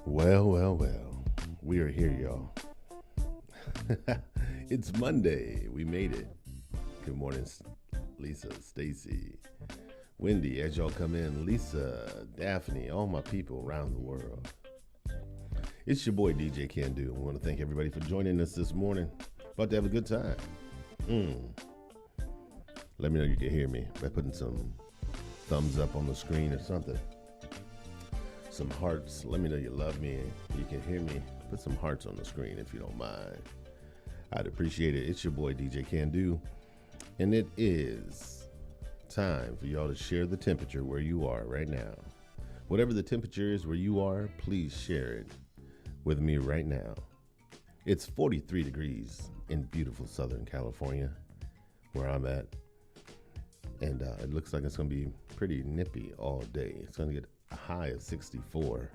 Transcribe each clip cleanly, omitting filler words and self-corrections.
Well. We are here, y'all. It's Monday. We made it. Good morning, Lisa, Stacy, Wendy, as y'all come in, Lisa, Daphne, all my people around the world. It's your boy, DJ Kandu. I want to thank everybody for joining us this morning. About to have a good time. Let me know you can hear me by putting some thumbs up on the screen or something. Some hearts. Let me know you love me and you can hear me. Put some hearts on the screen if you don't mind. I'd appreciate it. It's your boy, DJ Kandu. And it is time for y'all to share the temperature where you are right now. Whatever the temperature is where you are, please share it with me right now. It's 43 degrees in beautiful Southern California, where I'm at. And it looks like it's going to be pretty nippy all day. It's going to get a high of 64.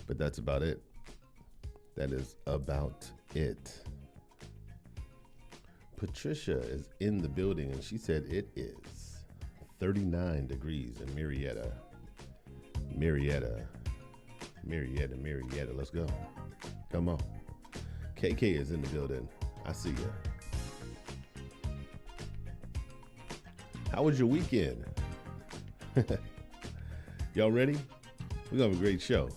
But that's about it. That is about it. Patricia is in the building, and she said it is 39 degrees in Marietta. Let's go. Come on. KK is in the building. I see ya. How was your weekend? Y'all ready? We're gonna have a great show.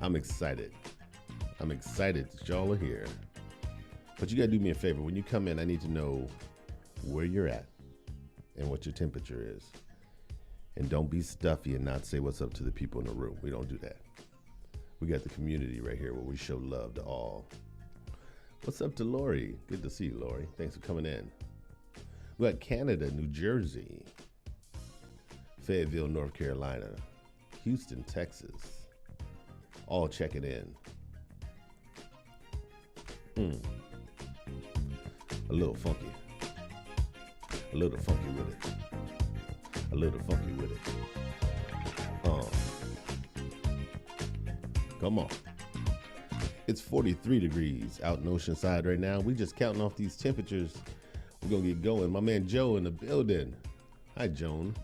I'm excited that y'all are here. But you gotta do me a favor. When you come in, I need to know where you're at and what your temperature is. And don't be stuffy and not say what's up to the people in the room. We don't do that. We got the community right here where we show love to all. What's up to Lori? Good to see you, Lori. Thanks for coming in. We got Canada, New Jersey, Fayetteville, North Carolina, Houston, Texas, all checking in. A little funky. A little funky with it. A little funky with it. Come on. It's 43 degrees out in Oceanside right now. We just counting off these temperatures. We're going to get going. My man Joe in the building. Hi, Joan.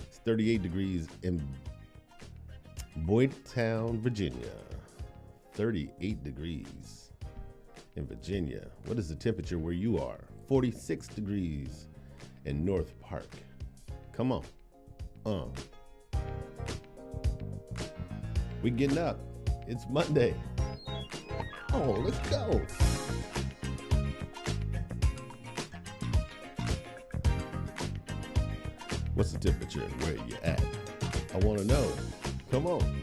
It's 38 degrees in Boydtown, Virginia. 38 degrees in Virginia. What is the temperature where you are? 46 degrees in North Park. Come on. We getting up. It's Monday. Oh, let's go. What's the temperature? Where you at? I want to know. Come on.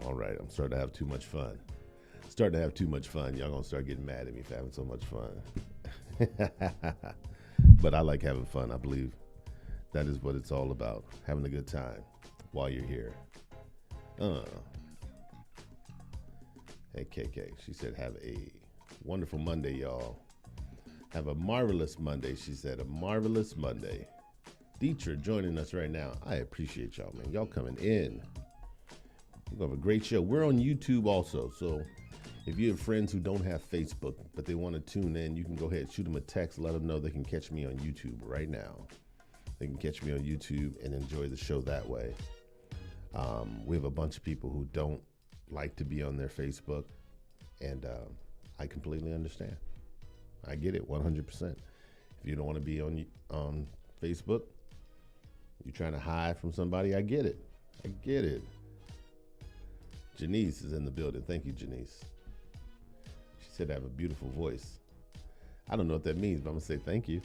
All right, I'm starting to have too much fun. Y'all gonna start getting mad at me for having so much fun. But I like having fun. I believe that is what it's all about. Having a good time while you're here. Hey, KK. She said, have a wonderful Monday, y'all. Have a marvelous Monday. She said, a marvelous Monday. Dietrich joining us right now. I appreciate y'all, man. Y'all coming in. We're going to have a great show. We're on YouTube also. So if you have friends who don't have Facebook, but they want to tune in, you can go ahead, shoot them a text, let them know they can catch me on YouTube right now. They can catch me on YouTube and enjoy the show that way. We have a bunch of people who don't like to be on their Facebook, and I completely understand. I get it 100%. If you don't want to be on Facebook, you're trying to hide from somebody, I get it. Janice is in the building. Thank you, Janice. She said I have a beautiful voice. I don't know what that means, but I'm going to say thank you.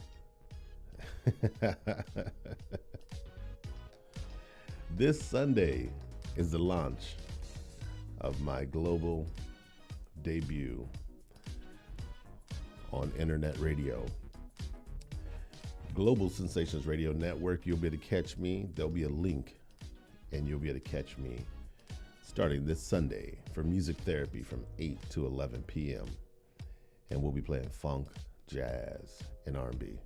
This Sunday is the launch of my global debut on internet radio. Global Sensations Radio Network. You'll be able to catch me. There'll be a link, and you'll be able to catch me starting this Sunday for music therapy from 8 to 11 p.m. And we'll be playing funk, jazz, and R&B.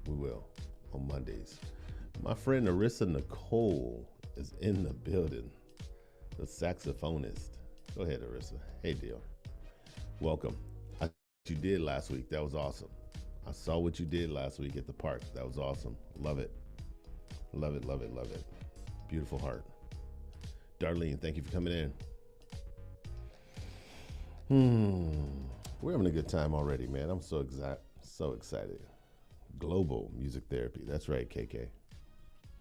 We will on Mondays. My friend Arissa Nicole is in the building, the saxophonist. Go ahead, Arissa. Hey, dear. Welcome. I saw what you did last week. That was awesome. I saw what you did last week at the park. That was awesome. Love it. Love it, love it, love it. Beautiful heart. Darlene, thank you for coming in. We're having a good time already, man. I'm so excited. Global music therapy. That's right, KK.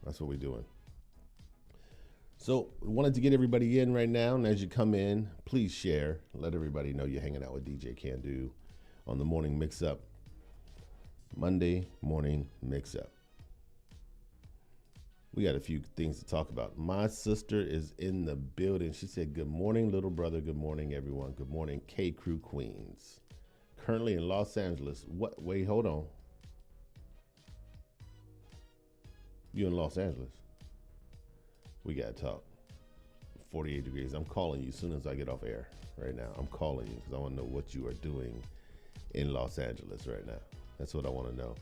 That's what we're doing. So, wanted to get everybody in right now, and as you come in, please share. Let everybody know you're hanging out with DJ Kandu on the Morning Mix-Up. Monday Morning Mix-Up. We got a few things to talk about. My sister is in the building. She said, good morning, little brother. Good morning, everyone. Good morning, K-Crew Queens. Currently in Los Angeles. What? Wait, hold on. You in Los Angeles? We got to talk. 48 degrees. I'm calling you as soon as I get off air right now. I'm calling you because I want to know what you are doing in Los Angeles right now. That's what I want to know.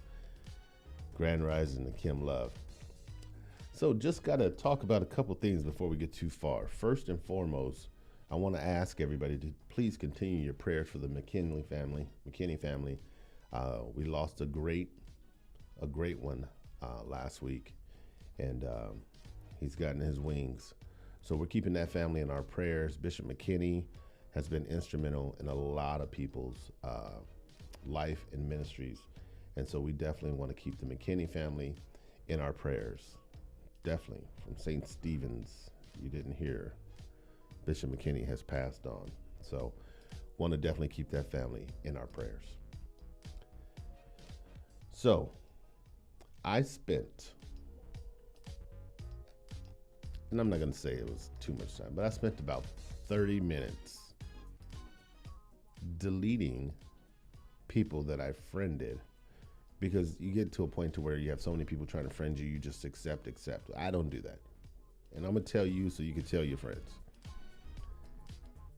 Grand Rising and Kim Love. So just got to talk about a couple things before we get too far. First and foremost, I want to ask everybody to please continue your prayers for the McKinney family. We lost a great one last week, and he's gotten his wings. So we're keeping that family in our prayers. Bishop McKinney has been instrumental in a lot of people's life and ministries. And so we definitely want to keep the McKinney family in our prayers. Definitely. From St. Stephen's, you didn't hear, Bishop McKinney has passed on. So want to definitely keep that family in our prayers. So I spent and I'm not going to say it was too much time, but I spent about 30 minutes deleting people that I friended, because you get to a point to where you have so many people trying to friend you, you just accept. I don't do that. And I'm going to tell you so you can tell your friends.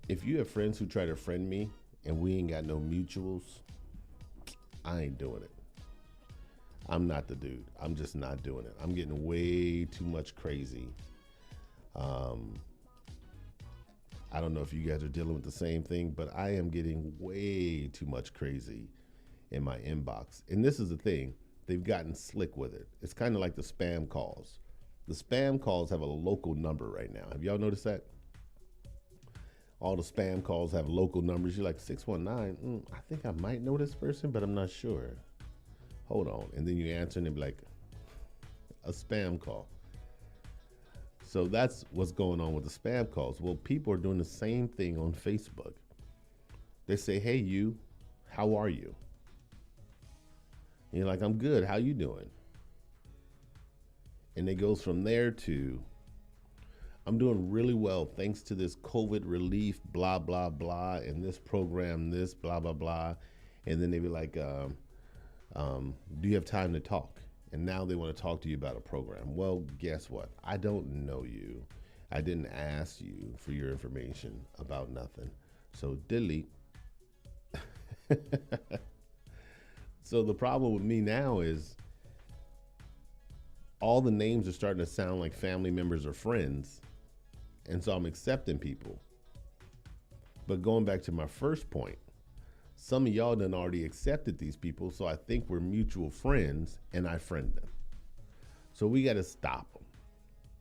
If you have friends who try to friend me and we ain't got no mutuals, I ain't doing it. I'm not the dude. I'm just not doing it. I'm getting way too much crazy. I don't know if you guys are dealing with the same thing, but I am getting way too much crazy in my inbox. And this is the thing. They've gotten slick with it. It's kind of like the spam calls. The spam calls have a local number right now. Have y'all noticed that? All the spam calls have local numbers. You're like 619. I think I might know this person, but I'm not sure. Hold on. And then you answer and they be like, a spam call. So that's what's going on with the spam calls. Well, people are doing the same thing on Facebook. They say, hey, you, how are you? And you're like, I'm good. How you doing? And it goes from there to, I'm doing really well thanks to this COVID relief, blah, blah, blah, and this program, this, blah, blah, blah. And then they be like, do you have time to talk? And now they want to talk to you about a program. Well, guess what? I don't know you. I didn't ask you for your information about nothing. So delete. So the problem with me now is all the names are starting to sound like family members or friends. And so I'm accepting people. But going back to my first point, some of y'all done already accepted these people, so I think we're mutual friends, and I friend them. So we got to stop them.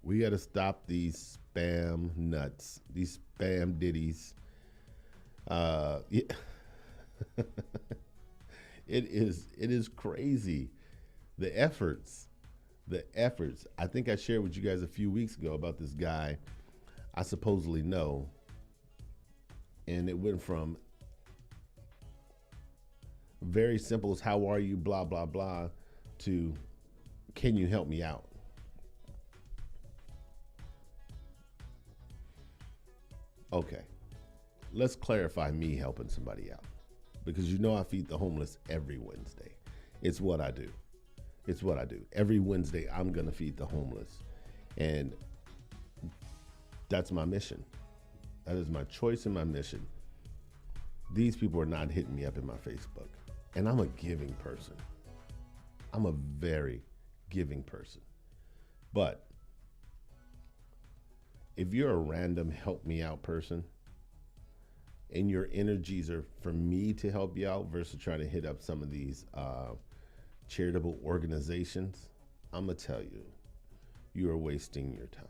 We got to stop these spam nuts, these spam ditties. Yeah. It is crazy. The efforts. I think I shared with you guys a few weeks ago about this guy I supposedly know, and it went from very simple as how are you, blah, blah, blah, to can you help me out? Okay, let's clarify me helping somebody out, because you know I feed the homeless every Wednesday. It's what I do. Every Wednesday I'm going to feed the homeless, and that's my mission. That is my choice and my mission. These people are not hitting me up in my Facebook. And I'm a giving person. I'm a very giving person. But if you're a random help me out person and your energies are for me to help you out versus trying to hit up some of these charitable organizations, I'm going to tell you, you are wasting your time.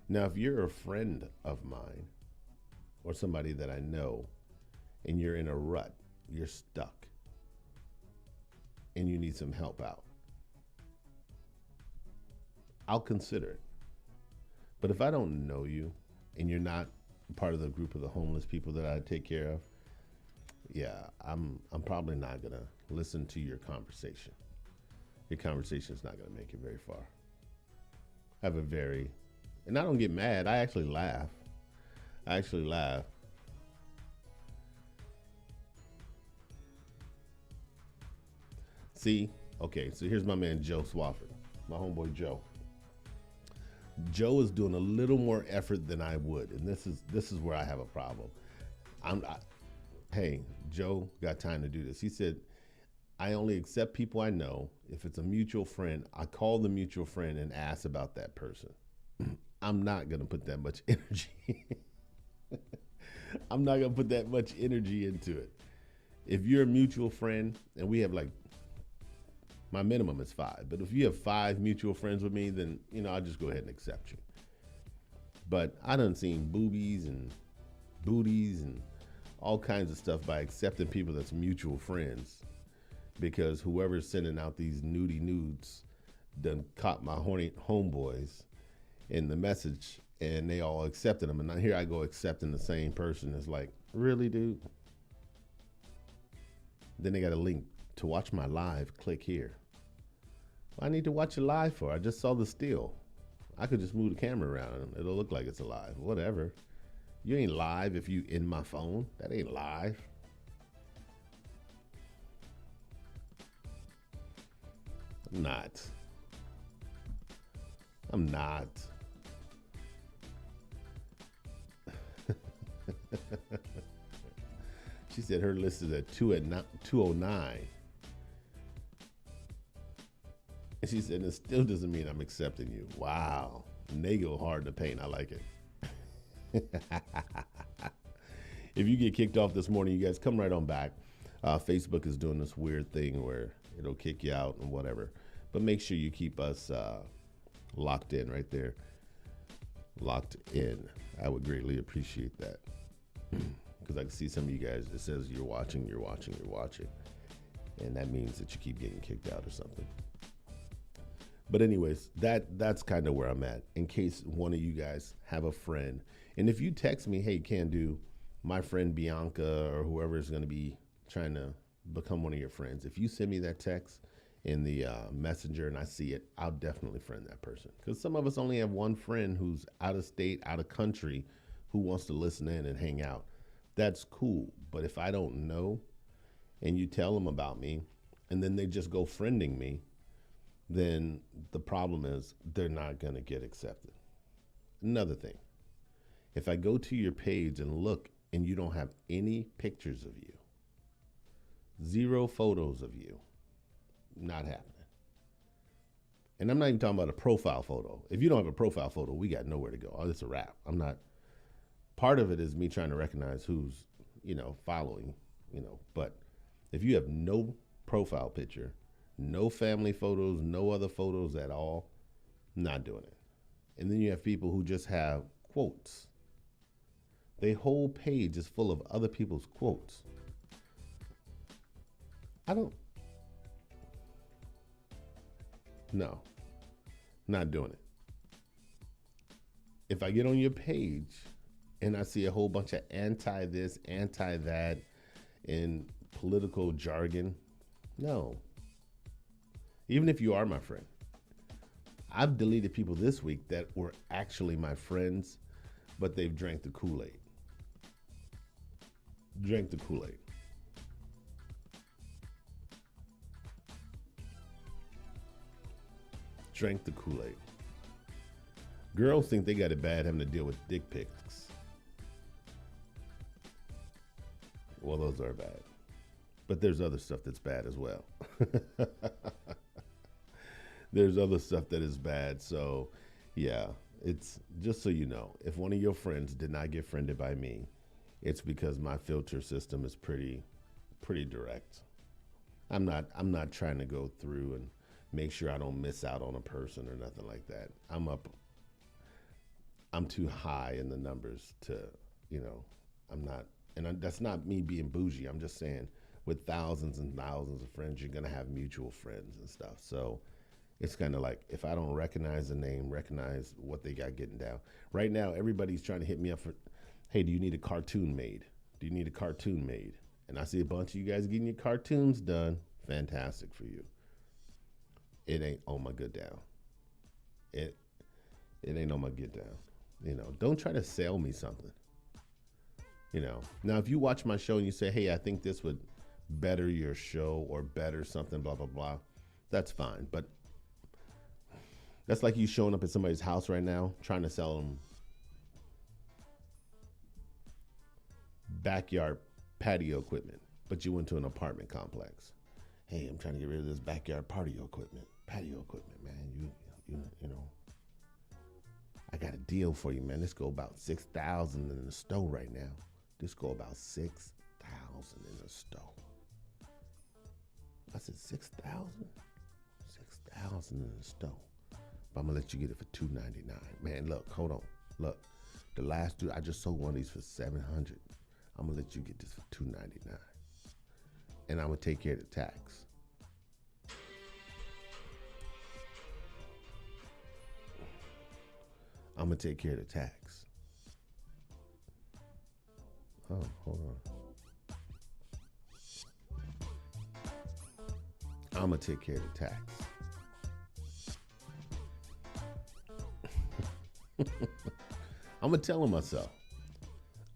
Now, if you're a friend of mine or somebody that I know and you're in a rut, you're stuck, and you need some help out, I'll consider it. But if I don't know you and you're not part of the group of the homeless people that I take care of, yeah, I'm probably not gonna listen to your conversation. Your conversation is not gonna make it very far. And I don't get mad. I actually laugh. See, okay, so here's my man Joe Swafford, my homeboy Joe. Joe is doing a little more effort than I would, and this is where I have a problem. Hey, Joe got time to do this. He said, I only accept people I know. If it's a mutual friend, I call the mutual friend and ask about that person. I'm not gonna put that much energy. I'm not gonna put that much energy into it. If you're a mutual friend, and we have like, my minimum is 5, but if you have 5 mutual friends with me, then I'll just go ahead and accept you. But I done seen boobies and booties and all kinds of stuff by accepting people that's mutual friends, because whoever's sending out these nudie nudes done caught my horny homeboys in the message, and they all accepted them. And now here I go accepting the same person. It's like, really, dude? Then they got a link to watch my live. Click here. What I need to watch it live for? I just saw the steal. I could just move the camera around and it'll look like it's alive. Whatever. You ain't live if you in my phone. That ain't live. I'm not. I'm not. She said her list is at 209. And she said, it still doesn't mean I'm accepting you. Wow. Nago hard to paint. I like it. If you get kicked off this morning, you guys come right on back. Facebook is doing this weird thing where it'll kick you out and whatever. But make sure you keep us locked in right there. Locked in. I would greatly appreciate that. Because I can see some of you guys, it says you're watching. And that means that you keep getting kicked out or something. But anyways, that's kind of where I'm at. In case one of you guys have a friend. And if you text me, hey, Kandu, my friend Bianca or whoever is going to be trying to become one of your friends. If you send me that text in the messenger and I see it, I'll definitely friend that person. Because some of us only have one friend who's out of state, out of country, who wants to listen in and hang out. That's cool. But if I don't know and you tell them about me and then they just go friending me, then the problem is they're not going to get accepted. Another thing, if I go to your page and look and you don't have any pictures of you, 0 photos of you, not happening. And I'm not even talking about a profile photo. If you don't have a profile photo, we got nowhere to go. Oh, it's a wrap. Part of it is me trying to recognize who's, following, but if you have no profile picture, no family photos, no other photos at all, not doing it. And then you have people who just have quotes. Their whole page is full of other people's quotes. No, not doing it. If I get on your page and I see a whole bunch of anti this, anti that, in political jargon, no. Even if you are my friend. I've deleted people this week that were actually my friends, but they've drank the Kool-Aid. Drank the Kool-Aid. Drank the Kool-Aid. Girls think they got it bad having to deal with dick pics. Well, those are bad. But there's other stuff that's bad as well. There's other stuff that is bad. So, yeah, it's just so you know, if one of your friends did not get friended by me, it's because my filter system is pretty direct. I'm not trying to go through and make sure I don't miss out on a person or nothing like that. I'm too high in the numbers to, that's not me being bougie. I'm just saying with thousands and thousands of friends, you're going to have mutual friends and stuff. So it's kind of like, if I don't recognize the name, recognize what they got getting down. Right now, everybody's trying to hit me up for, hey, do you need a cartoon made? Do you need a cartoon made? And I see a bunch of you guys getting your cartoons done. Fantastic for you. It ain't on my good down. It ain't on my get down. Don't try to sell me something. Now if you watch my show and you say, hey, I think this would better your show or better something, blah, blah, blah, that's fine. But that's like you showing up at somebody's house right now, trying to sell them backyard patio equipment, but you went to an apartment complex. Hey, I'm trying to get rid of this backyard patio equipment, man. You know, I got a deal for you, man. This go about $6,000 in the store right now. This go about $6,000 in the store. I said, 6,000? 6,000 in the store. But I'm gonna let you get it for $299. Man, look, hold on. Look, the last dude, I just sold one of these for $700. I'm gonna let you get this for $299. And I'm gonna take care of the tax. I'm gonna take care of the tax. Oh, hold on. I'm gonna take care of the tax. I'm gonna tell him myself.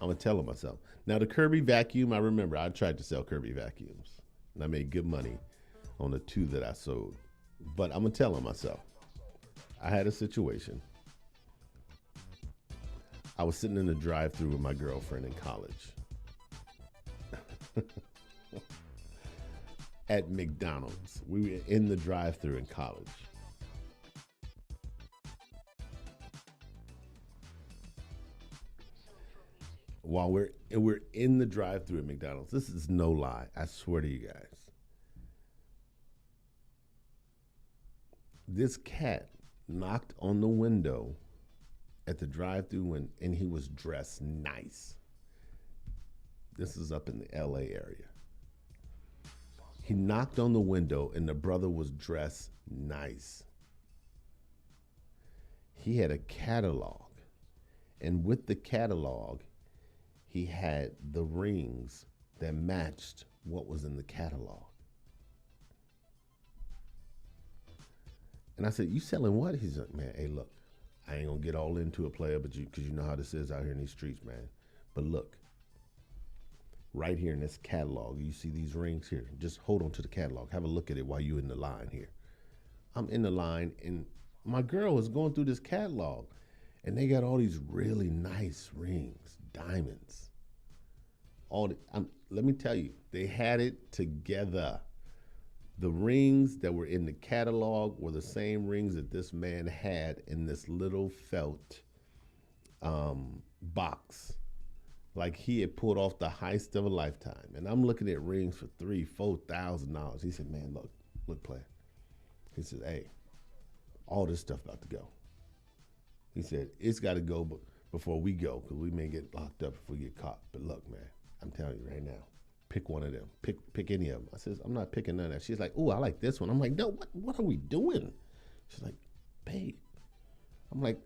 I'm gonna tell him myself. Now the Kirby vacuum, I remember I tried to sell Kirby vacuums, and I made good money on the two that I sold. But I'm gonna tell him myself. I had a situation. I was sitting in the drive-thru with my girlfriend in college at McDonald's. We were in the drive-thru in college. While we're in the drive-thru at McDonald's, this is no lie. I swear to you guys. This cat knocked on the window at the drive-thru and he was dressed nice. This is up in the LA area. He knocked on the window and the brother was dressed nice. He had a catalog, and with the catalog, he had the rings that matched what was in the catalog. And I said, "You selling what?" He's like, "Man, hey, look, I ain't gonna get all into a player, but because you know how this is out here in these streets, man. But look, right here in this catalog, you see these rings here. Just hold on to the catalog. Have a look at it while you're in the line here." I'm in the line, and my girl is going through this catalog, and they got all these really nice rings, diamonds. Let me tell you, they had it together. The rings that were in the catalog were the same rings that this man had in this little felt box. Like he had pulled off the heist of a lifetime. And I'm looking at rings for $3,000-$4,000. He said, "Man, look, player." He said, "Hey, all this stuff about to go." He said, "It's got to go before we go, because we may get locked up if we get caught. But look, man, I'm telling you right now, pick one of them. Pick any of them." I says, "I'm not picking none of that." She's like, "Oh, I like this one." I'm like, "No, what are we doing?" She's like, "Babe." I'm like,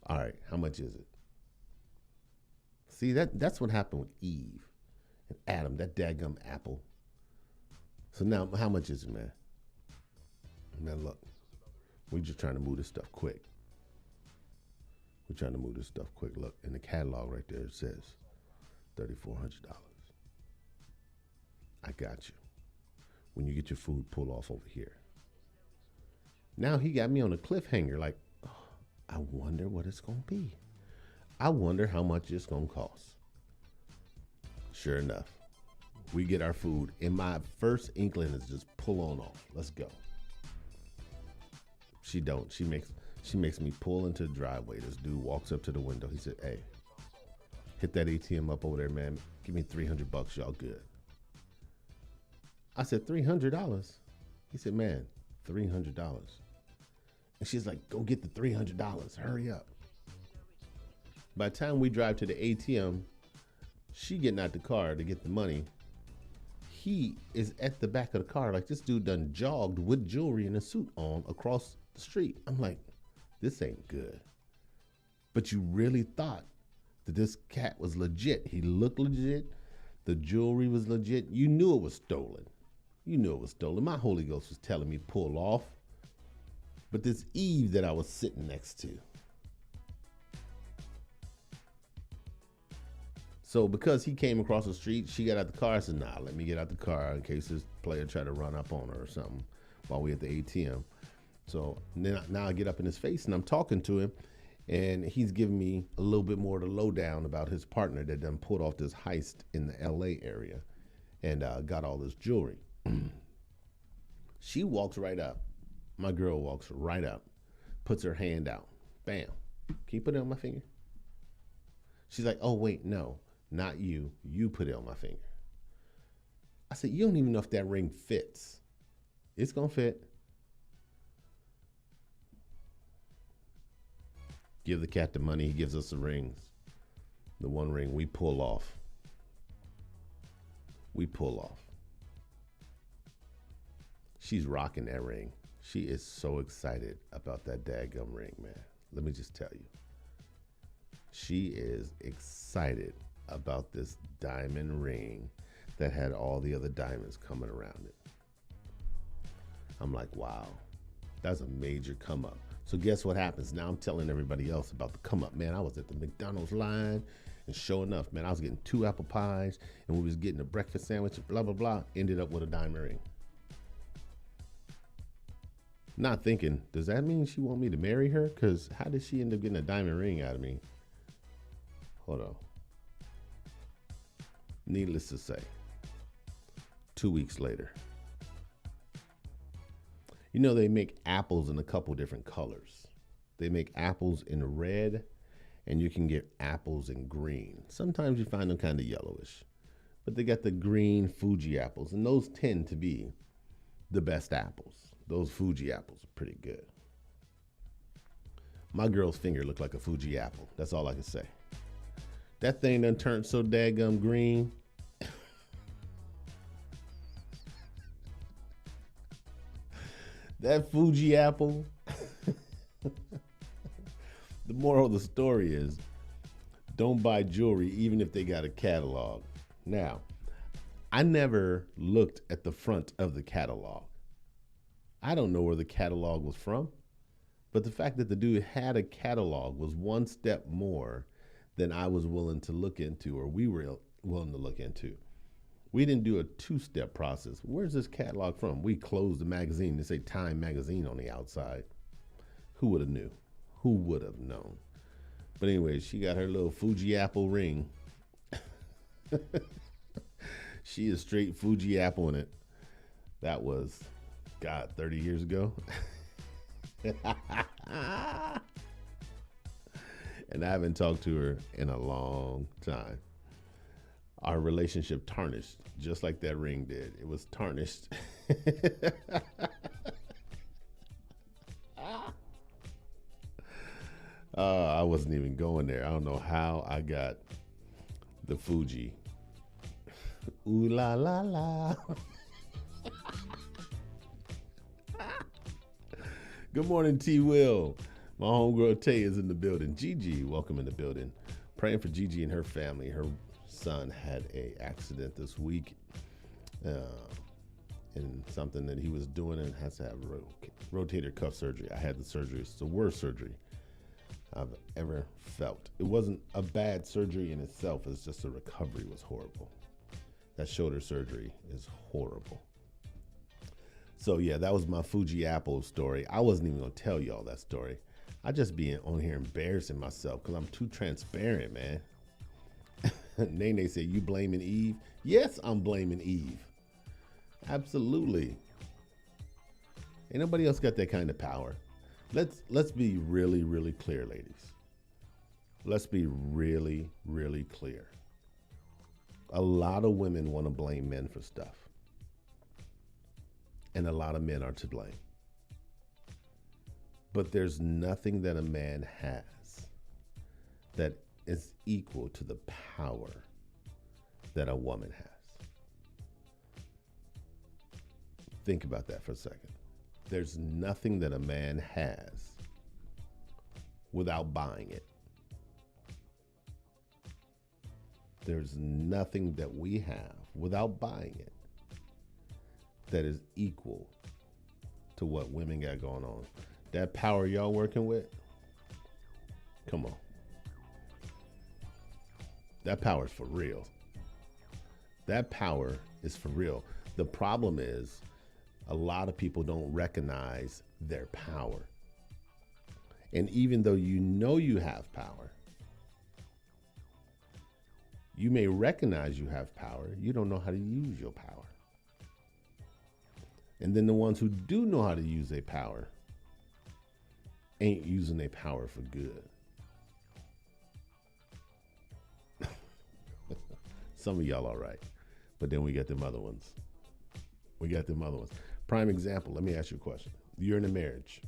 "All right, how much is it?" See, that's what happened with Eve and Adam, that daggum apple. So now, how much is it, man? Man, look, we just trying to move this stuff quick. We're trying to move this stuff quick. Look, in the catalog right there, it says $3,400. I got you. When you get your food, pull off over here. Now he got me on a cliffhanger, like, oh, I wonder what it's going to be. I wonder how much it's going to cost. Sure enough, we get our food, and my first inkling is just pull on off. Let's go. She don't. She makes me pull into the driveway. This dude walks up to the window. He said, "Hey, hit that ATM up over there, man. Give me $300. Y'all good." I said, $300? He said, "Man, $300. And she's like, "Go get the $300. Hurry up." By the time we drive to the ATM, she getting out the car to get the money. He is at the back of the car like this dude done jogged with jewelry and a suit on across the street. I'm like, this ain't good. But you really thought that this cat was legit. He looked legit. The jewelry was legit. You knew it was stolen. You knew it was stolen. My Holy Ghost was telling me pull off. But this Eve that I was sitting next to. So because he came across the street, she got out the car. I said, "Nah, let me get out the car in case this player try to run up on her or something while we at the ATM." So now I get up in his face and I'm talking to him, and he's giving me a little bit more of the lowdown about his partner that done pulled off this heist in the LA area and got all this jewelry. She walks right up. My girl walks right up, puts her hand out. Bam. "Can you put it on my finger?" She's like, "Oh, wait, no, not you. You put it on my finger." I said, "You don't even know if that ring fits." "It's going to fit." Give the cat the money. He gives us the rings. The one ring we pull off. We pull off. She's rocking that ring. She is so excited about that daggum ring, man. Let me just tell you. She is excited about this diamond ring that had all the other diamonds coming around it. I'm like, wow. That's a major come up. So guess what happens? Now I'm telling everybody else about the come up. Man, I was at the McDonald's line, and sure enough, man, I was getting 2 apple pies, and we was getting a breakfast sandwich, blah, blah, blah. Ended up with a diamond ring. Not thinking, does that mean she want me to marry her? Because how did she end up getting a diamond ring out of me? Hold on. Needless to say, 2 weeks later. You know, they make apples in a couple different colors. They make apples in red, and you can get apples in green. Sometimes you find them kind of yellowish, but they got the green Fuji apples, and those tend to be the best apples. Those Fuji apples are pretty good. My girl's finger looked like a Fuji apple. That's all I can say. That thing done turned so daggum green. That Fuji apple. The moral of the story is, don't buy jewelry even if they got a catalog. Now, I never looked at the front of the catalog. I don't know where the catalog was from, but the fact that the dude had a catalog was one step more than I was willing to look into, or we were willing to look into. We didn't do a 2-step process. Where's this catalog from? We closed the magazine. They say Time magazine on the outside. Who would have knew? Who would have known? But anyway, she got her little Fuji apple ring. She is straight Fuji apple in it. That was, God, 30 years ago. And I haven't talked to her in a long time. Our relationship tarnished, just like that ring did. It was tarnished. I wasn't even going there. I don't know how I got the Fuji. Ooh la la la. Good morning, T. Will. My homegirl Tay is in the building. Gigi, welcome in the building. Praying for Gigi and her family. Her son had a accident this week in something that he was doing and has to have rotator cuff surgery. I had the surgery. It's the worst surgery I've ever felt. It wasn't a bad surgery in itself. It's just the recovery was horrible. That shoulder surgery is horrible. So yeah, that was my Fuji apple story. I wasn't even gonna tell y'all that story. I just be on here embarrassing myself because I'm too transparent, man. Nene said, you blaming Eve? Yes, I'm blaming Eve. Absolutely. Ain't nobody else got that kind of power. Let's be really, really clear, ladies. Let's be really, really clear. A lot of women want to blame men for stuff. And a lot of men are to blame. But there's nothing that a man has that is equal to the power that a woman has. Think about that for a second. There's nothing that a man has without buying it. There's nothing that we have without buying it that is equal to what women got going on. That power y'all working with, come on. That power is for real. That power is for real. The problem is a lot of people don't recognize their power. And even though you know you have power, you may recognize you have power, you don't know how to use your power. And then the ones who do know how to use their power ain't using their power for good. Some of y'all all right, but then we got them other ones. Prime example, let me ask you a question. You're in a marriage.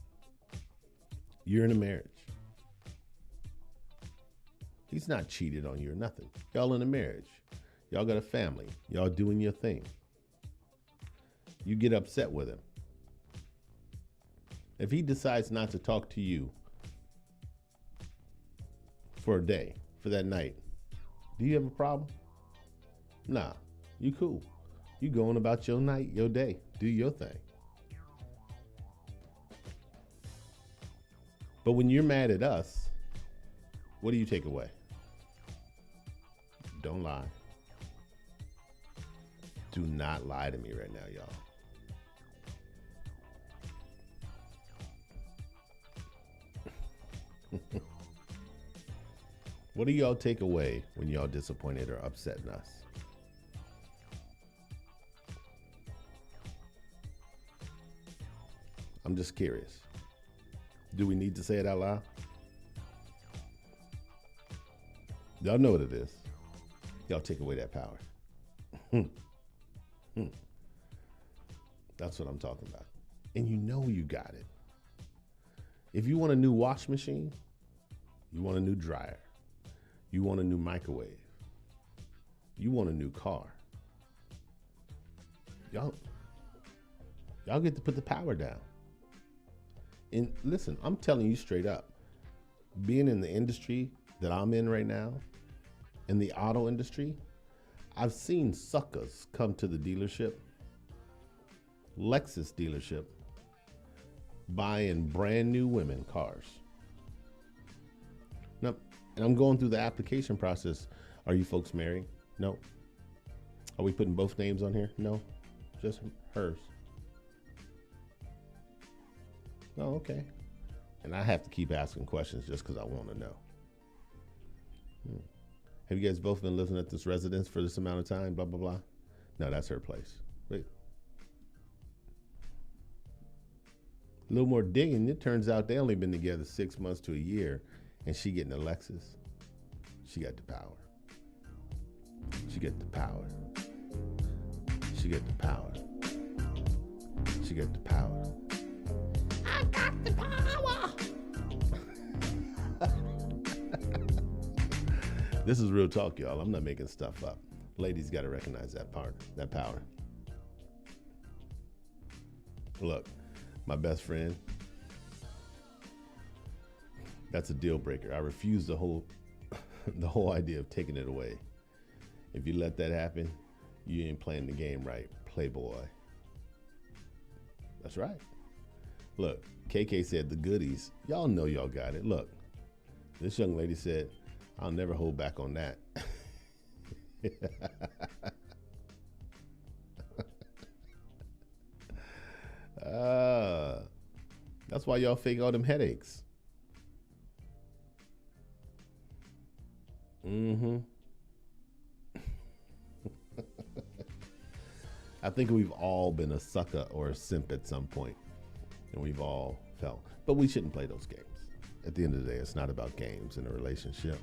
He's not cheated on you or nothing. Y'all in a marriage. Y'all got a family. Y'all doing your thing. You get upset with him. If he decides not to talk to you for a day, for that night, do you have a problem? Nah, you cool. You going about your night, your day. Do your thing. But when you're mad at us, what do you take away? Don't lie. Do not lie to me right now, y'all. What do y'all take away when y'all disappointed or upsetting us? I'm just curious. Do we need to say it out loud? Y'all know what it is. Y'all take away that power. That's what I'm talking about. And you know you got it. If you want a new wash machine, you want a new dryer, you want a new microwave, you want a new car, y'all get to put the power down. And listen, I'm telling you straight up, being in the industry that I'm in right now, in the auto industry, I've seen suckers come to the dealership, Lexus dealership, buying brand new women cars. Now, and I'm going through the application process. Are you folks married? No. Are we putting both names on here? No. Just hers. Oh, okay. And I have to keep asking questions just because I want to know. Have you guys both been living at this residence for this amount of time? Blah, blah, blah. No, that's her place. Wait. A little more digging. It turns out they only been together 6 months to a year, and she getting a Lexus. She got the power. She got the power. She got the power. She got the power. I got the power. This is real talk, y'all. I'm not making stuff up. Ladies got to recognize that power. Look, my best friend, that's a deal breaker. I refuse the whole idea of taking it away. If you let that happen, you ain't playing the game right, playboy. That's right. Look, KK said the goodies. Y'all know y'all got it. Look, this young lady said, I'll never hold back on that. That's why y'all fake all them headaches. I think we've all been a sucker or a simp at some point, and we've all felt. But we shouldn't play those games. At the end of the day, it's not about games in a relationship.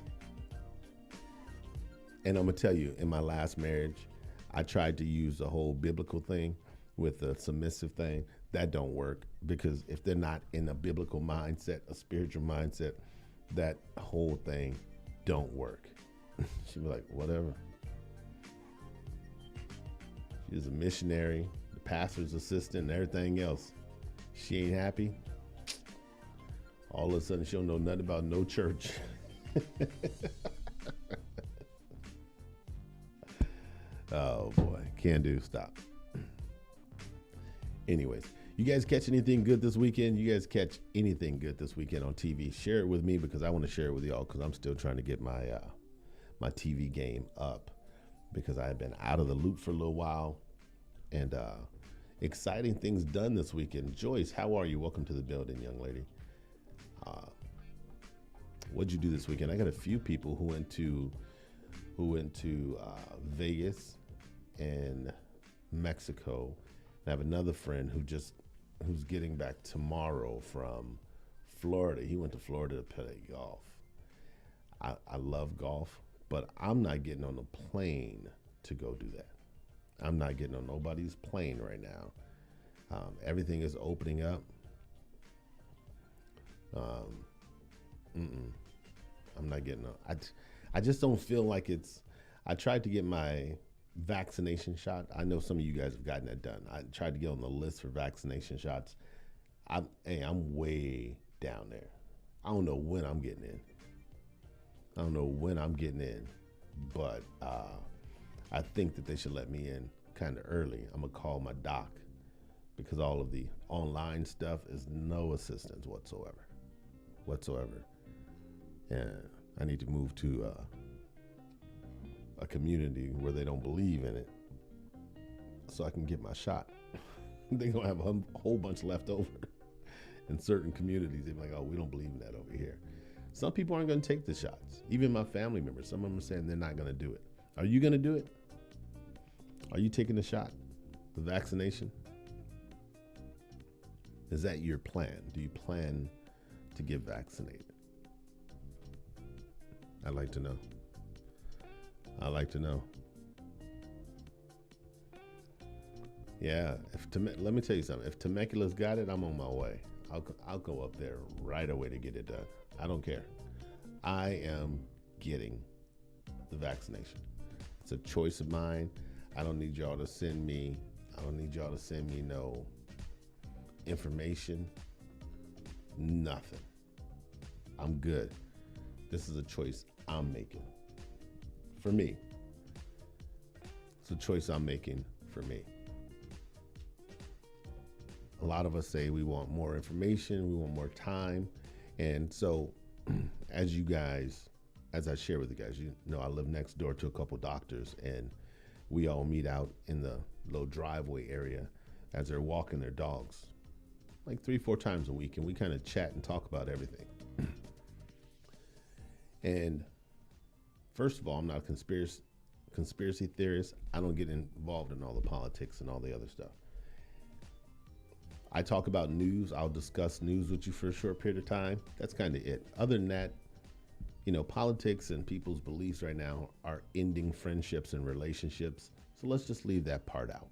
And I'm going to tell you, in my last marriage, I tried to use the whole biblical thing with the submissive thing. That don't work, because if they're not in a biblical mindset, a spiritual mindset, that whole thing don't work. She was like, whatever. She's a missionary, the pastor's assistant, and everything else. She ain't happy. All of a sudden, she don't know nothing about no church. Oh boy, Kandu, stop. Anyways, you guys catch anything good this weekend? You guys catch anything good this weekend on TV? Share it with me, because I want to share it with y'all, because I'm still trying to get my my TV game up, because I have been out of the loop for a little while. And exciting things done this weekend. Joyce, how are you? Welcome to the building, young lady. What'd you do this weekend? I got a few people who went to Vegas and Mexico. I have another friend who's getting back tomorrow from Florida. He went to Florida to play golf. I love golf, but I'm not getting on a plane to go do that. I'm not getting on nobody's plane right now. Everything is opening up. I'm not getting on. I just don't feel like it's. I tried to get my vaccination shot. I know some of you guys have gotten that done. I tried to get on the list for vaccination shots. I'm way down there. I don't know when I'm getting in. But I think that they should let me in kind of early. I'm gonna call my doc, because all of the online stuff is no assistance whatsoever. whatsoever. And I need to move to a community where they don't believe in it so I can get my shot. They're going to have a whole bunch left over in certain communities. They're like, oh, we don't believe in that over here. Some people aren't going to take the shots. Even my family members, some of them are saying they're not going to do it. Are you going to do it? Are you taking the shot, the vaccination? Is that your plan? Do you plan to get vaccinated? I'd like to know. I'd like to know. Yeah, let me tell you something. If Temecula's got it, I'm on my way. I'll go up there right away to get it done. I don't care. I am getting the vaccination. It's a choice of mine. I don't need y'all to send me no information. Nothing. I'm good. This is a choice I'm making. For me. It's a choice I'm making for me. A lot of us say we want more information, we want more time. And so as I share with you guys, you know, I live next door to a couple doctors, and we all meet out in the little driveway area as they're walking their dogs like 3-4 times a week. And we kind of chat and talk about everything. And first of all, I'm not a conspiracy theorist. I don't get involved in all the politics and all the other stuff. I talk about news. I'll discuss news with you for a short period of time. That's kind of it. Other than that, you know, politics and people's beliefs right now are ending friendships and relationships. So let's just leave that part out,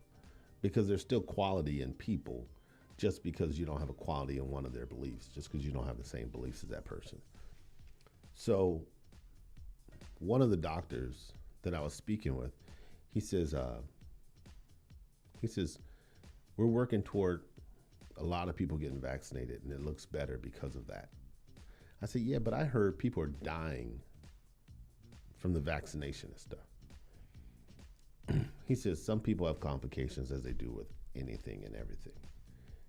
because there's still quality in people just because you don't have a quality in one of their beliefs, just because you don't have the same beliefs as that person. So one of the doctors that I was speaking with, he says, we're working toward a lot of people getting vaccinated, and it looks better because of that. I said, yeah, but I heard people are dying from the vaccination and stuff. He says, some people have complications, as they do with anything and everything.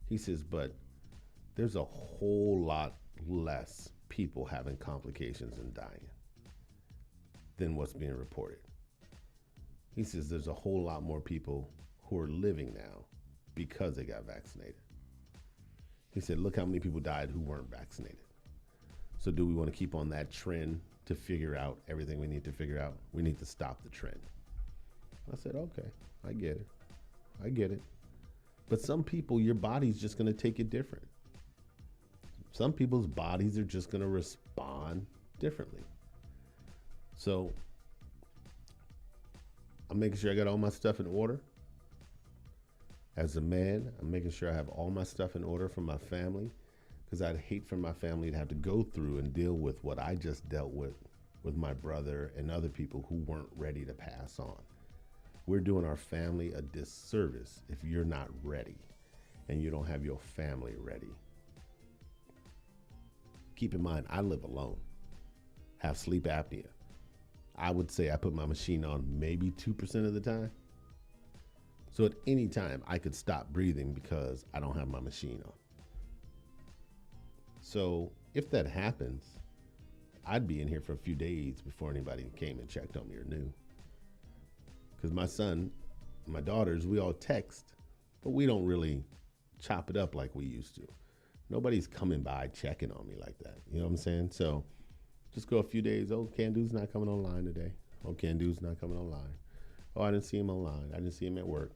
He says, but there's a whole lot less people having complications and dying than what's being reported. He says there's a whole lot more people who are living now because they got vaccinated. He said, look how many people died who weren't vaccinated. So do we want to keep on that trend to figure out everything we need to figure out? We need to stop the trend. I said, okay, I get it. But some people, your body's just going to take it different. Some people's bodies are just going to respond differently. So I'm making sure I got all my stuff in order. As a man, I'm making sure I have all my stuff in order for my family, because I'd hate for my family to have to go through and deal with what I just dealt with my brother and other people who weren't ready to pass on. We're doing our family a disservice if you're not ready and you don't have your family ready. Keep in mind, I live alone, have sleep apnea. I would say I put my machine on maybe 2% of the time. So at any time, I could stop breathing because I don't have my machine on. So if that happens, I'd be in here for a few days before anybody came and checked on me or knew. Because my son, my daughters, we all text, but we don't really chop it up like we used to. Nobody's coming by checking on me like that. You know what I'm saying? So just go a few days. Oh, Kandu's not coming online today. Oh, Kandu's not coming online. Oh, I didn't see him online. I didn't see him at work.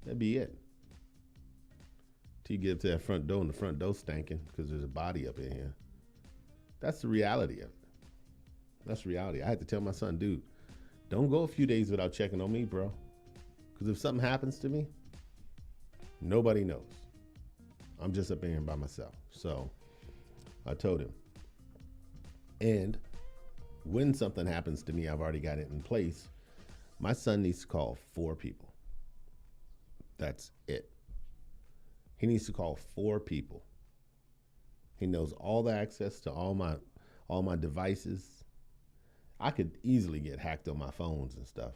That'd be it. Till you get up to that front door and the front door stinking because there's a body up in here. That's the reality of it. That's reality. I had to tell my son, dude, don't go a few days without checking on me, bro. Because if something happens to me, nobody knows. I'm just up in here by myself. So I told him. And when something happens to me, I've already got it in place. My son needs to call 4 people. That's it. He needs to call 4 people. He knows all the access to all my devices. I could easily get hacked on my phones and stuff.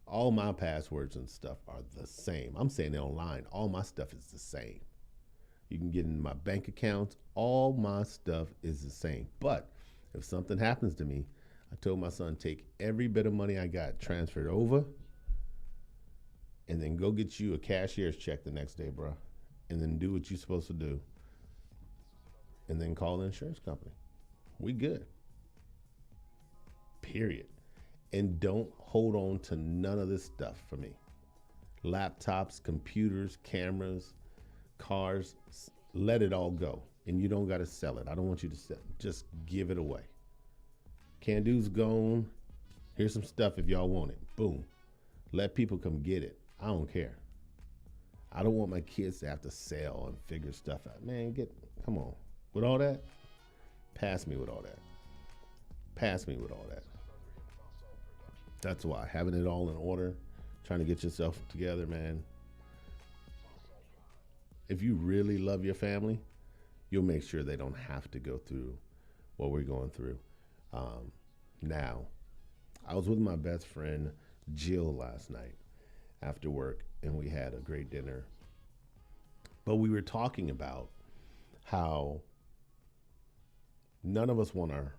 All my passwords and stuff are the same. I'm saying it online. All my stuff is the same. You can get in my bank accounts. All my stuff is the same. But if something happens to me, I told my son, take every bit of money I got, transfer it over, and then go get you a cashier's check the next day, bro. And then do what you're supposed to do. And then call the insurance company. We good. Period. And don't hold on to none of this stuff for me. Laptops, computers, cameras, cars, let it all go. And you don't got to sell it. I don't want you to sell it. Just give it away. Kandu's gone. Here's some stuff if y'all want it. Boom. Let people come get it. I don't care. I don't want my kids to have to sell and figure stuff out. Man, come on. With all that, pass me with all that. Pass me with all that. That's why. Having it all in order, trying to get yourself together, man. If you really love your family, you'll make sure they don't have to go through what we're going through. Now, I was with my best friend, Jill, last night after work, and we had a great dinner. But we were talking about how none of us want our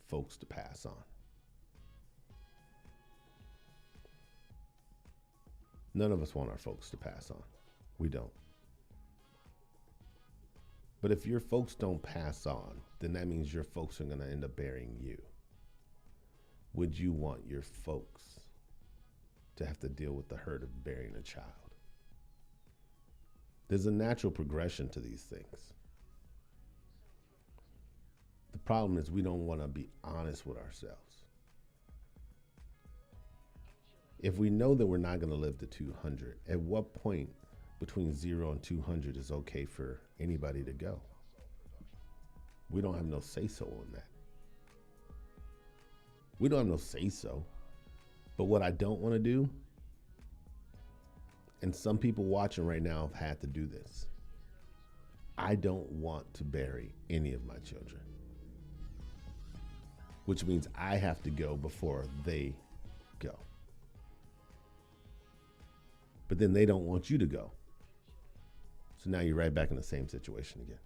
folks to pass on. None of us want our folks to pass on. We don't. But if your folks don't pass on, then that means your folks are going to end up burying you. Would you want your folks to have to deal with the hurt of burying a child? There's a natural progression to these things. The problem is we don't want to be honest with ourselves. If we know that we're not going to live to 200, at what point between 0 and 200 is okay for anybody to go? We don't have no say-so on that. We don't have no say-so. But what I don't want to do, and some people watching right now have had to do this, I don't want to bury any of my children. Which means I have to go before they go. But then they don't want you to go. So now you're right back in the same situation again.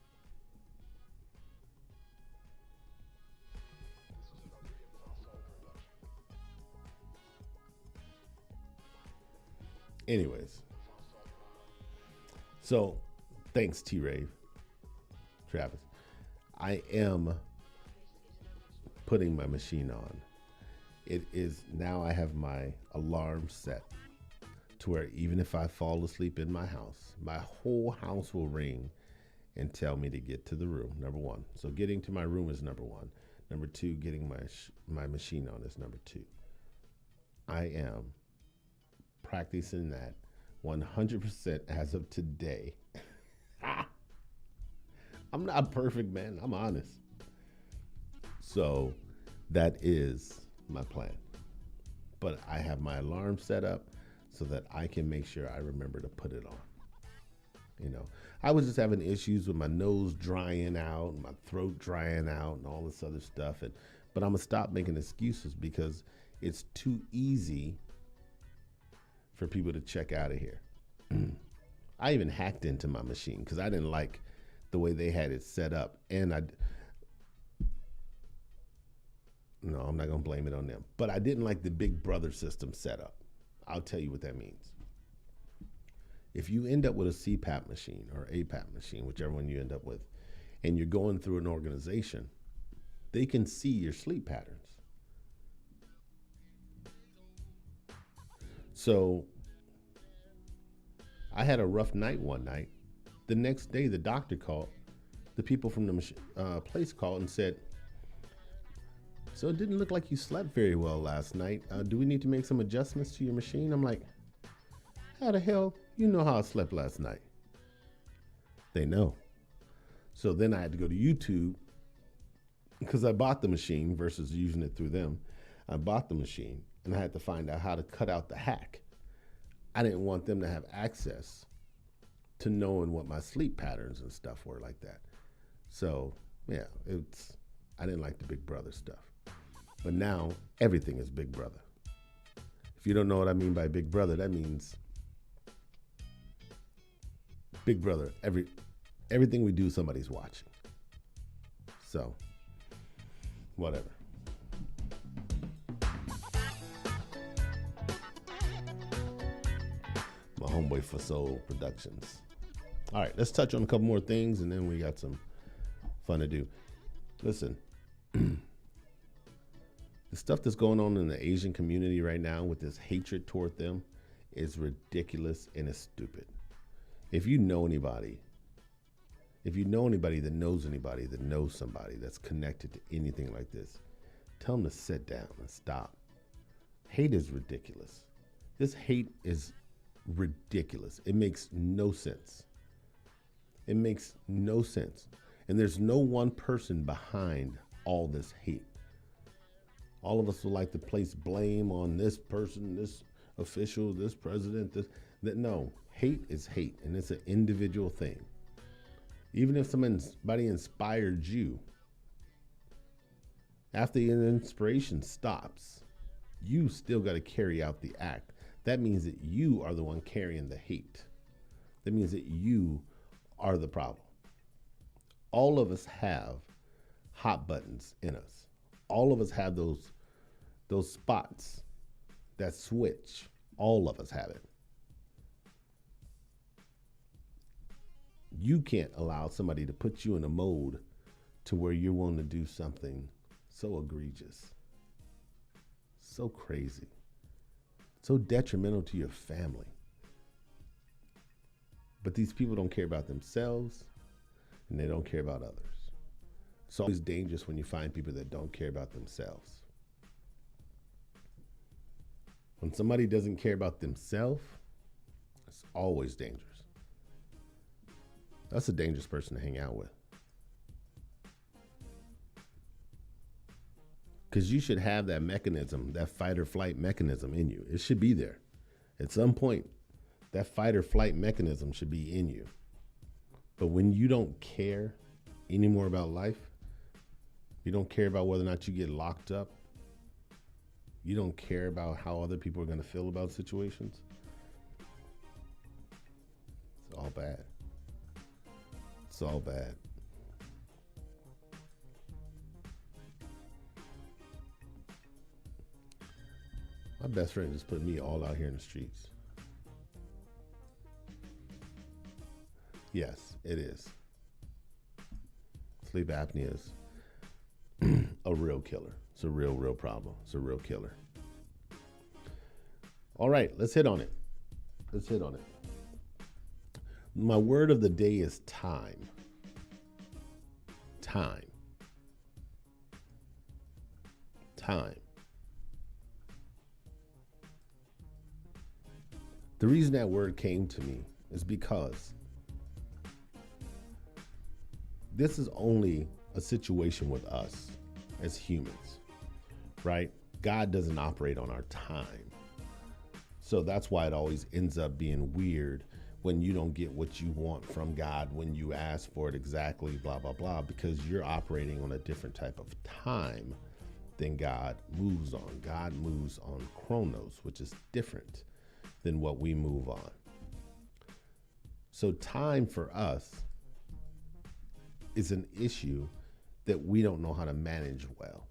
Anyways. So thanks, T-Rave, Travis. I am putting my machine on. It is now I have my alarm set to where even if I fall asleep in my whole house will ring and tell me to get to the room, number one. So getting to my room is number one. Number two, getting my machine on is number two. I am practicing that 100% as of today. I'm not perfect, man. I'm honest. So that is my plan. But I have my alarm set up so that I can make sure I remember to put it on. You know, I was just having issues with my nose drying out, my throat drying out, and all this other stuff. But I'm going to stop making excuses because it's too easy for people to check out of here. I even hacked into my machine because I didn't like the way they had it set up. And no, I'm not going to blame it on them. But I didn't like the Big Brother system set up. I'll tell you what that means. If you end up with a CPAP machine or APAP machine, whichever one you end up with, and you're going through an organization, they can see your sleep patterns. So I had a rough night one night. The next day, the doctor called. The people from the place called and said, so it didn't look like you slept very well last night. Do we need to make some adjustments to your machine? I'm like, how the hell you know how I slept last night? They know. So then I had to go to YouTube because I bought the machine versus using it through them. I bought the machine and I had to find out how to cut out the hack. I didn't want them to have access to knowing what my sleep patterns and stuff were like that. So yeah, I didn't like the Big Brother stuff. But now everything is Big Brother. If you don't know what I mean by Big Brother, that means Big Brother. Everything we do, somebody's watching. So, whatever. My homeboy for Soul Productions. All right, let's touch on a couple more things, and then we got some fun to do. Listen, the stuff that's going on in the Asian community right now with this hatred toward them is ridiculous and it's stupid. If you know anybody that knows somebody that's connected to anything like this, tell them to sit down and stop. Hate is ridiculous. This hate is ridiculous. It makes no sense. It makes no sense. And there's no one person behind all this hate. All of us would like to place blame on this person, this official, this president, that. No, hate is hate, and it's an individual thing. Even if somebody inspired you, after the inspiration stops, you still got to carry out the act. That means that you are the one carrying the hate. That means that you are the problem. All of us have hot buttons in us. All of us have those spots, that switch. All of us have it. You can't allow somebody to put you in a mode to where you're willing to do something so egregious, so crazy, so detrimental to your family. But these people don't care about themselves, and they don't care about others. It's always dangerous when you find people that don't care about themselves. When somebody doesn't care about themselves, it's always dangerous. That's a dangerous person to hang out with. Because you should have that mechanism, that fight or flight mechanism in you. It should be there. At some point, that fight or flight mechanism should be in you. But when you don't care anymore about life, you don't care about whether or not you get locked up, you don't care about how other people are going to feel about situations, it's all bad. It's all bad. My best friend just put me all out here in the streets. Yes, it is. Sleep apnea is a real killer. It's a real problem. It's a real killer. All right, let's hit on it. My word of the day is time. Time. The reason that word came to me is because this is only a situation with us as humans, right? God doesn't operate on our time. So that's why it always ends up being weird when you don't get what you want from God, when you ask for it exactly, blah, blah, blah, because you're operating on a different type of time than God moves on. God moves on chronos, which is different than what we move on. So time for us is an issue that we don't know how to manage well.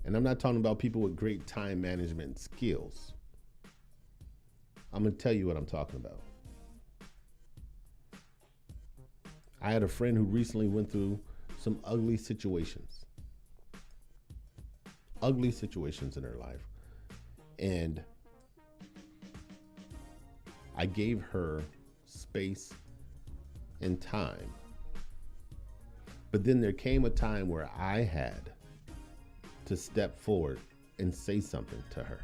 And I'm not talking about people with great time management skills. I'm going to tell you what I'm talking about. I had a friend who recently went through some ugly situations in her life. And I gave her space and time. But then there came a time where I had to step forward and say something to her.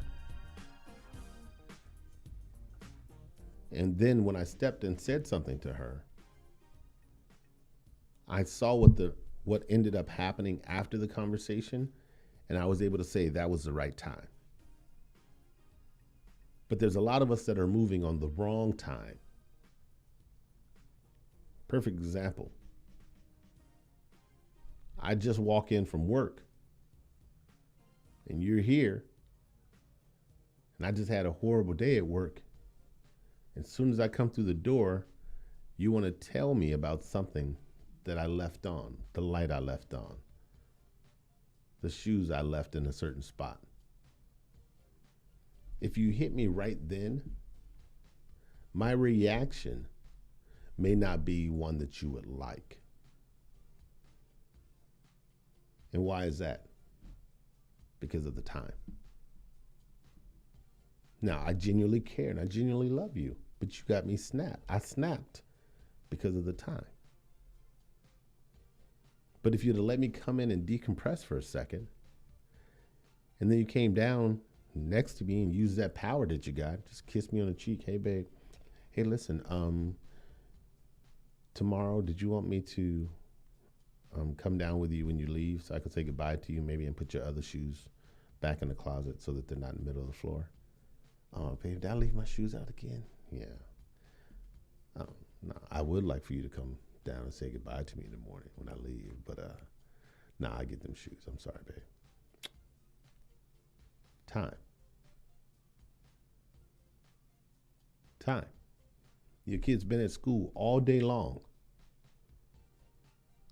And then when I stepped and said something to her, I saw what ended up happening after the conversation, and I was able to say that was the right time. But there's a lot of us that are moving on the wrong time. Perfect example. I just walk in from work, and you're here, and I just had a horrible day at work, As soon as I come through the door, you want to tell me about something that I left on, the light I left on, the shoes I left in a certain spot. If you hit me right then, my reaction may not be one that you would like. And why is that? Because of the time. Now, I genuinely care and I genuinely love you, but you got me snapped. I snapped because of the time. But if you'd have let me come in and decompress for a second, and then you came down next to me and used that power that you got, just kiss me on the cheek. Hey, babe. Hey, listen, tomorrow, did you want me to come down with you when you leave so I could say goodbye to you maybe and put your other shoes back in the closet so that they're not in the middle of the floor? Oh, babe, did I leave my shoes out again? Yeah. No, I would like for you to come down and say goodbye to me in the morning when I leave, but I get them shoes. I'm sorry, babe. Time. Your kid's been at school all day long.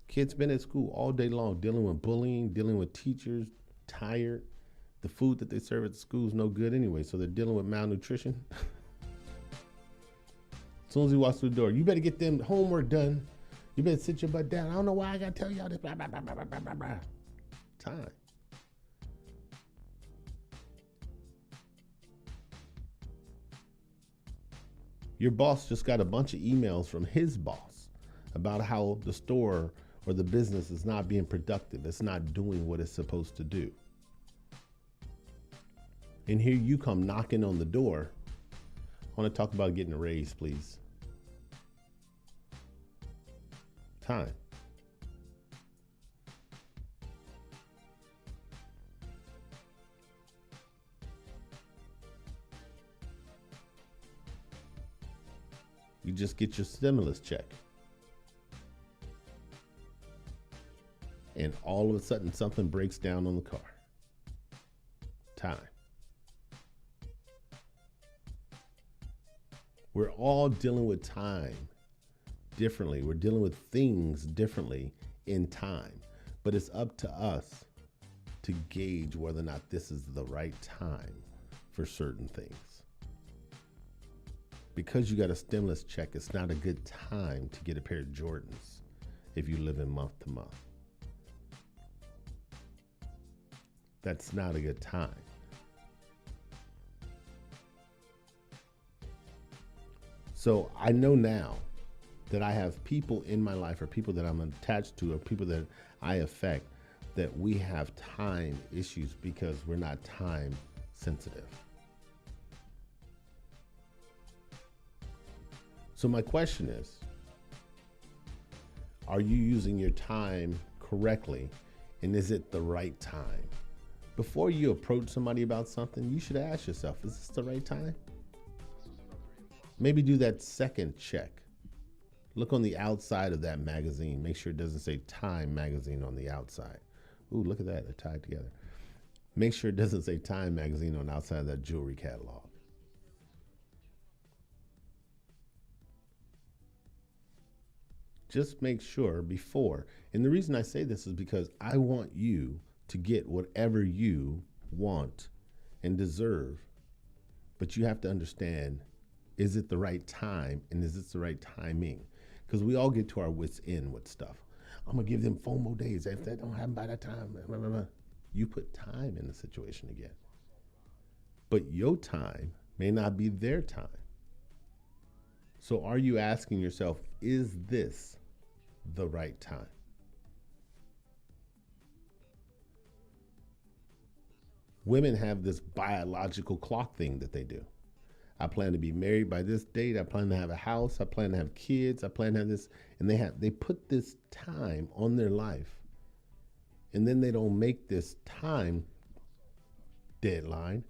Kids been at school all day long dealing with bullying, dealing with teachers, tired. The food that they serve at the school is no good anyway, so they're dealing with malnutrition. As soon as he walks through the door, you better get them homework done. You better sit your butt down. I don't know why I got to tell y'all this. Blah, blah, blah, blah, blah, blah, blah. Time. Your boss just got a bunch of emails from his boss about how the store or the business is not being productive. It's not doing what it's supposed to do. And here you come knocking on the door. I want to talk about getting a raise, please. Time. You just get your stimulus check. And all of a sudden something breaks down on the car. Time. We're all dealing with time differently. We're dealing with things differently in time. But it's up to us to gauge whether or not this is the right time for certain things. Because you got a stimulus check, it's not a good time to get a pair of Jordans if you live in month to month. That's not a good time. So I know now that I have people in my life or people that I'm attached to or people that I affect that we have time issues because we're not time sensitive. So my question is, are you using your time correctly, and is it the right time? Before you approach somebody about something, you should ask yourself, is this the right time? Maybe do that second check. Look on the outside of that magazine. Make sure it doesn't say Time Magazine on the outside. Ooh, look at that, they're tied together. Make sure it doesn't say Time Magazine on the outside of that jewelry catalog. Just make sure before, and the reason I say this is because I want you to get whatever you want and deserve, but you have to understand, is it the right time and is this the right timing? Because we all get to our wits' end with stuff. I'm gonna give them FOMO days. If that don't happen by that time, blah, blah, blah. You put time in the situation again. But your time may not be their time. So are you asking yourself, is this the right time? Women have this biological clock thing that they do. I plan to be married by this date. I plan to have a house. I plan to have kids. I plan to have this. And they put this time on their life. And then they don't make this time deadline.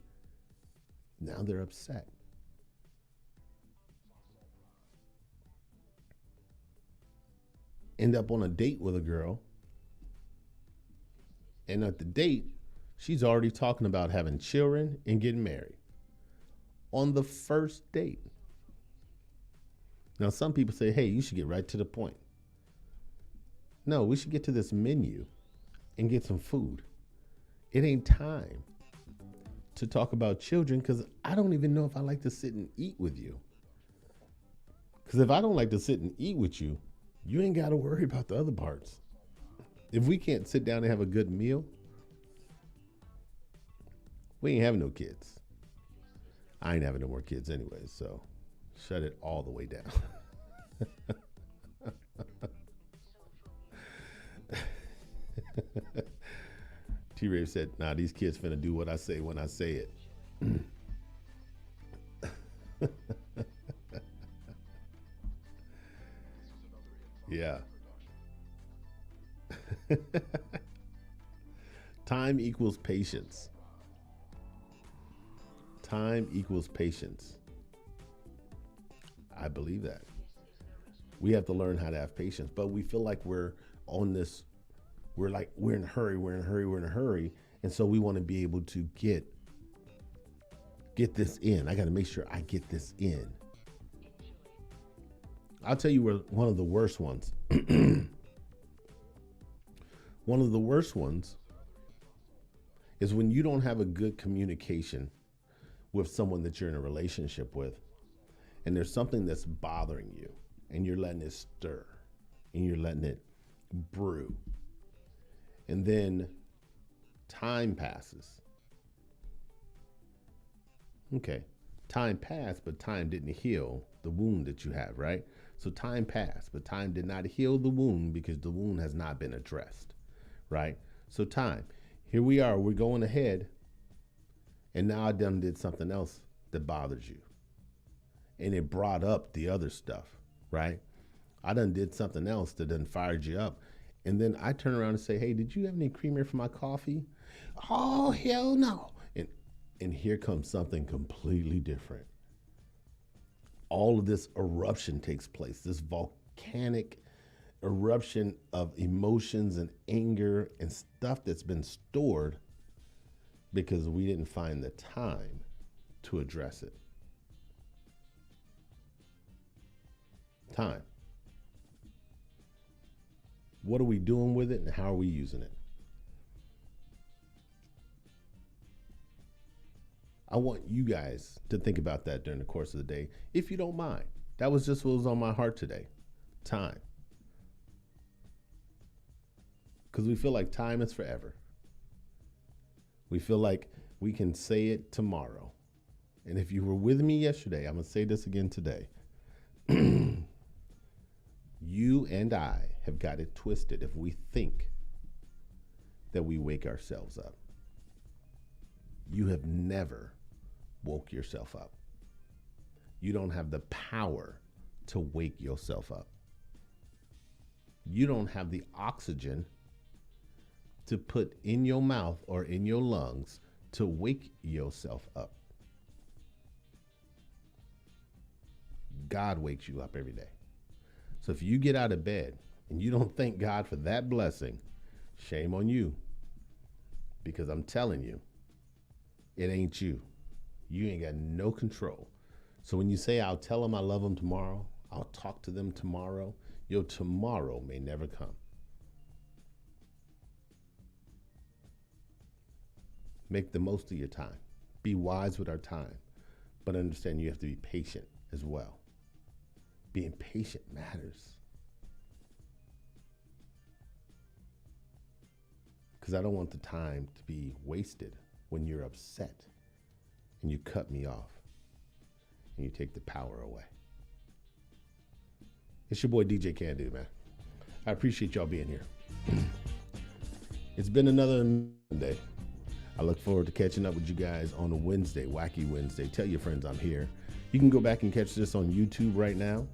Now they're upset. End up on a date with a girl. And at the date, she's already talking about having children and getting married. On the first date. Now, some people say, hey, you should get right to the point. No, we should get to this menu and get some food. It ain't time to talk about children because I don't even know if I like to sit and eat with you. Because if I don't like to sit and eat with you, you ain't got to worry about the other parts. If we can't sit down and have a good meal, we ain't having no kids. I ain't having no more kids anyway, so shut it all the way down. T-Rave said, nah, these kids finna do what I say when I say it. Yeah. Time equals patience. Time equals patience. I believe that. We have to learn how to have patience, but we feel like we're on this, we're in a hurry. And so we want to be able to get this in. I got to make sure I get this in. I'll tell you where one of the worst ones. One of the worst ones is when you don't have a good communication with someone that you're in a relationship with, and there's something that's bothering you, and you're letting it stir, and you're letting it brew. And then time passes. Okay, time passed, but time didn't heal the wound that you have, right? So time passed, but time did not heal the wound because the wound has not been addressed, right? So time, here we are, we're going ahead, and now I done did something else that bothers you. And it brought up the other stuff, right? I done did something else that done fired you up. And then I turn around and say, hey, did you have any creamer for my coffee? Oh, hell no. And here comes something completely different. All of this eruption takes place, this volcanic eruption of emotions and anger and stuff that's been stored because we didn't find the time to address it. Time. What are we doing with it and how are we using it? I want you guys to think about that during the course of the day, if you don't mind. That was just what was on my heart today. Time. Because we feel like time is forever. We feel like we can say it tomorrow. And if you were with me yesterday, I'm going to say this again today. You and I have got it twisted if we think that we wake ourselves up. You have never woke yourself up. You don't have the power to wake yourself up. You don't have the oxygen to put in your mouth or in your lungs to wake yourself up. God wakes you up every day. So if you get out of bed and you don't thank God for that blessing, shame on you. Because I'm telling you, it ain't you. You ain't got no control. So when you say, I'll tell them I love them tomorrow, I'll talk to them tomorrow, your tomorrow may never come. Make the most of your time. Be wise with our time. But understand you have to be patient as well. Being patient matters. Because I don't want the time to be wasted when you're upset and you cut me off and you take the power away. It's your boy DJ Kandu, man. I appreciate y'all being here. It's been another Monday. I look forward to catching up with you guys on a Wednesday, Wacky Wednesday. Tell your friends I'm here. You can go back and catch this on YouTube right now.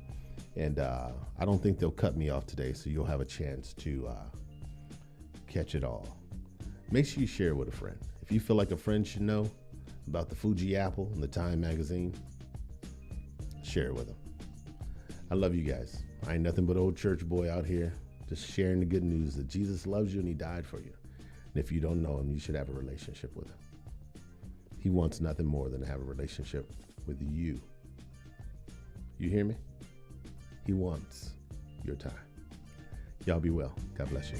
And I don't think they'll cut me off today, so you'll have a chance to catch it all. Make sure you share it with a friend. If you feel like a friend should know about the Fuji Apple and the Time magazine, share it with them. I love you guys. I ain't nothing but old church boy out here, just sharing the good news that Jesus loves you and he died for you. And if you don't know him, you should have a relationship with him. He wants nothing more than to have a relationship with you. You hear me? He wants your time. Y'all be well. God bless you.